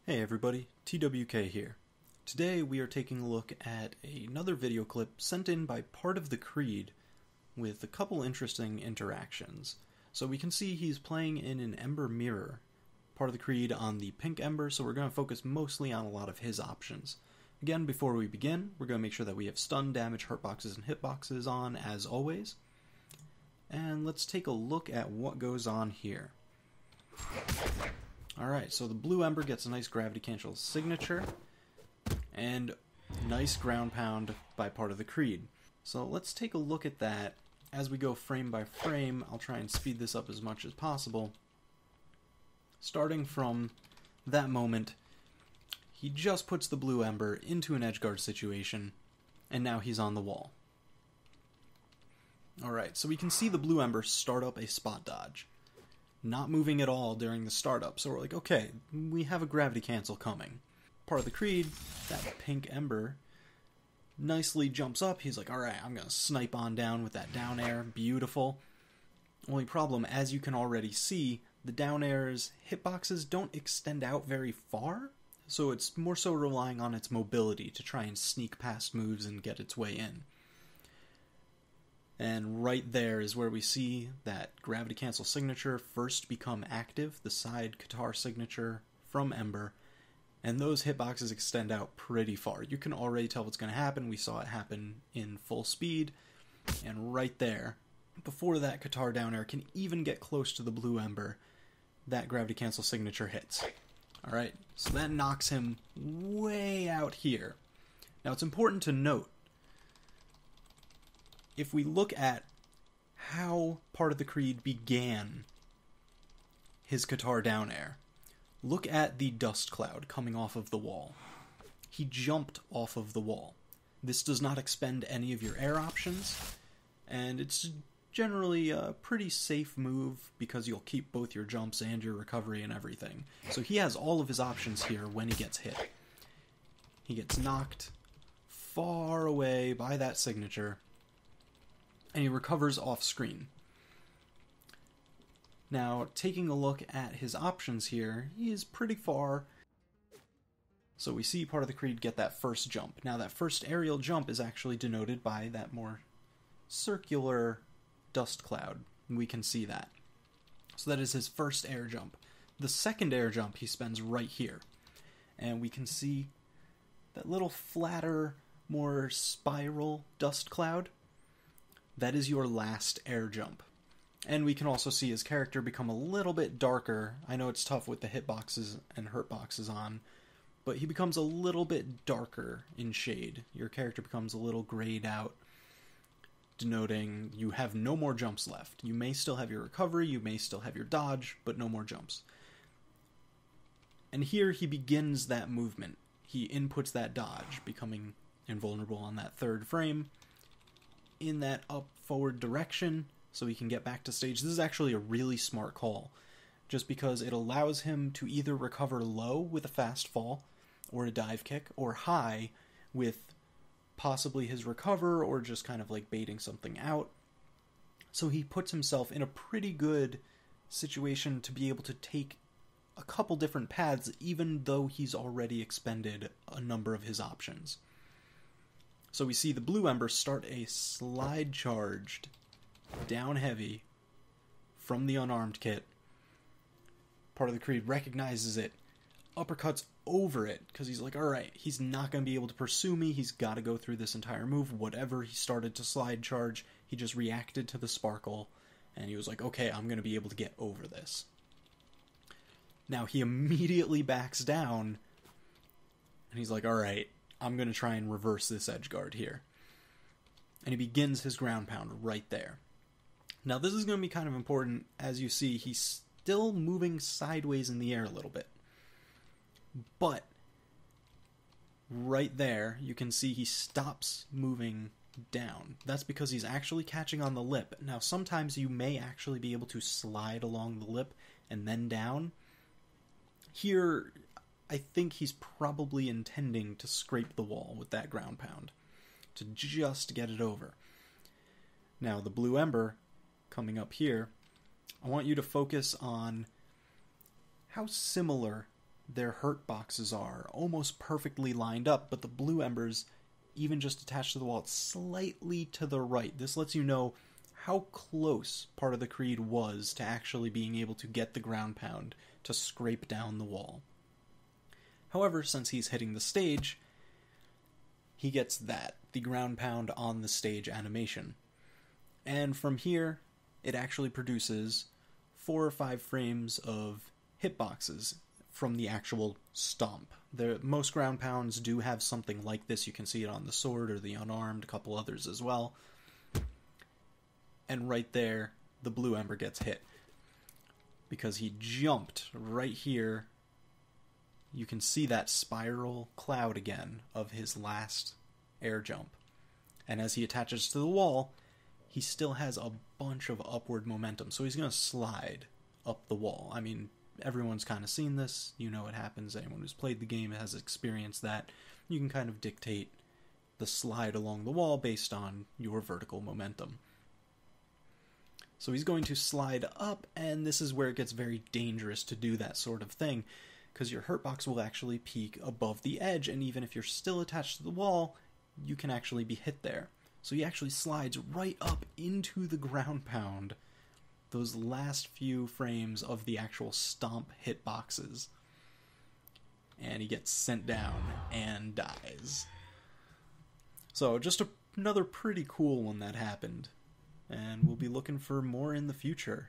Hey everybody, TWK here. Today we are taking a look at another video clip sent in by Part of the Creed with a couple interesting interactions. So we can see he's playing in an Ember mirror, Part of the Creed on the pink Ember, so we're going to focus mostly on a lot of his options. Again, before we begin, we're going to make sure that we have stun, damage, hurtboxes, and hitboxes on as always. And let's take a look at what goes on here. Alright, so the blue Ember gets a nice gravity cancel signature, and nice ground pound by Part of the Creed. So let's take a look at that. As we go frame by frame, I'll try and speed this up as much as possible. Starting from that moment, he just puts the blue Ember into an edgeguard situation, and now he's on the wall. Alright, so we can see the blue Ember start up a spot dodge. Not moving at all during the startup, so we're like, okay, we have a gravity cancel coming. Part of the Creed, that pink Ember, nicely jumps up. He's like, alright, I'm gonna snipe on down with that down air. Beautiful. Only problem, as you can already see, the down air's hitboxes don't extend out very far, so it's more so relying on its mobility to try and sneak past moves and get its way in. And right there is where we see that gravity cancel signature first become active, the side Qatar signature from Ember, and those hitboxes extend out pretty far. You can already tell what's going to happen. We saw it happen in full speed, and right there, before that Qatar down air can even get close to the blue Ember, that gravity cancel signature hits. Alright, so that knocks him way out here. Now it's important to note, if we look at how Part of the Creed began his Qatar down air, look at the dust cloud coming off of the wall. He jumped off of the wall. This does not expend any of your air options, and it's generally a pretty safe move because you'll keep both your jumps and your recovery and everything. So he has all of his options here when he gets hit. He gets knocked far away by that signature, and he recovers off screen. Now, taking a look at his options here, he is pretty far. So we see Part of the Creed get that first jump. Now that first aerial jump is actually denoted by that more circular dust cloud. We can see that. So that is his first air jump. The second air jump he spends right here. And we can see that little flatter, more spiral dust cloud. That is your last air jump. And we can also see his character become a little bit darker. I know it's tough with the hitboxes and hurtboxes on, but he becomes a little bit darker in shade. Your character becomes a little grayed out, denoting you have no more jumps left. You may still have your recovery, you may still have your dodge, but no more jumps. And here he begins that movement. He inputs that dodge, becoming invulnerable on that third frame, in that up forward direction so he can get back to stage. This is actually a really smart call, just because it allows him to either recover low with a fast fall or a dive kick, or high with possibly his recover or just kind of like baiting something out. So he puts himself in a pretty good situation to be able to take a couple different paths even though he's already expended a number of his options. So we see the blue Ember start a slide charged down heavy from the unarmed kit. Part of the Creed recognizes it, uppercuts over it, because he's like, alright, he's not going to be able to pursue me, he's got to go through this entire move. Whatever he started to slide charge, he just reacted to the sparkle, and he was like, okay, I'm going to be able to get over this. Now he immediately backs down, and he's like, alright, I'm going to try and reverse this edgeguard here. And he begins his ground pound right there. Now this is going to be kind of important. As you see, he's still moving sideways in the air a little bit. But right there, you can see he stops moving down. That's because he's actually catching on the lip. Now sometimes you may actually be able to slide along the lip and then down. Here, I think he's probably intending to scrape the wall with that ground pound, to just get it over. Now, the blue Ember, coming up here, I want you to focus on how similar their hurt boxes are, almost perfectly lined up, but the blue embers even just attached to the wall, it's slightly to the right. This lets you know how close part of the creed was to actually being able to get the ground pound to scrape down the wall. However, since he's hitting the stage, he gets the ground pound on the stage animation. And from here, it actually produces 4 or 5 frames of hitboxes from the actual stomp. Most ground pounds do have something like this. You can see it on the sword or the unarmed, a couple others as well. And right there, the blue ember gets hit. Because he jumped right here. You can see that spiral cloud again of his last air jump. And as he attaches to the wall, he still has a bunch of upward momentum. So he's going to slide up the wall. I mean, everyone's kind of seen this. You know what happens. Anyone who's played the game has experienced that. You can kind of dictate the slide along the wall based on your vertical momentum. So he's going to slide up, and this is where it gets very dangerous to do that sort of thing, because your hurt box will actually peak above the edge, and even if you're still attached to the wall, you can actually be hit there. So he actually slides right up into the ground pound, those last few frames of the actual stomp hitboxes. And he gets sent down and dies. So just another pretty cool one that happened. And we'll be looking for more in the future.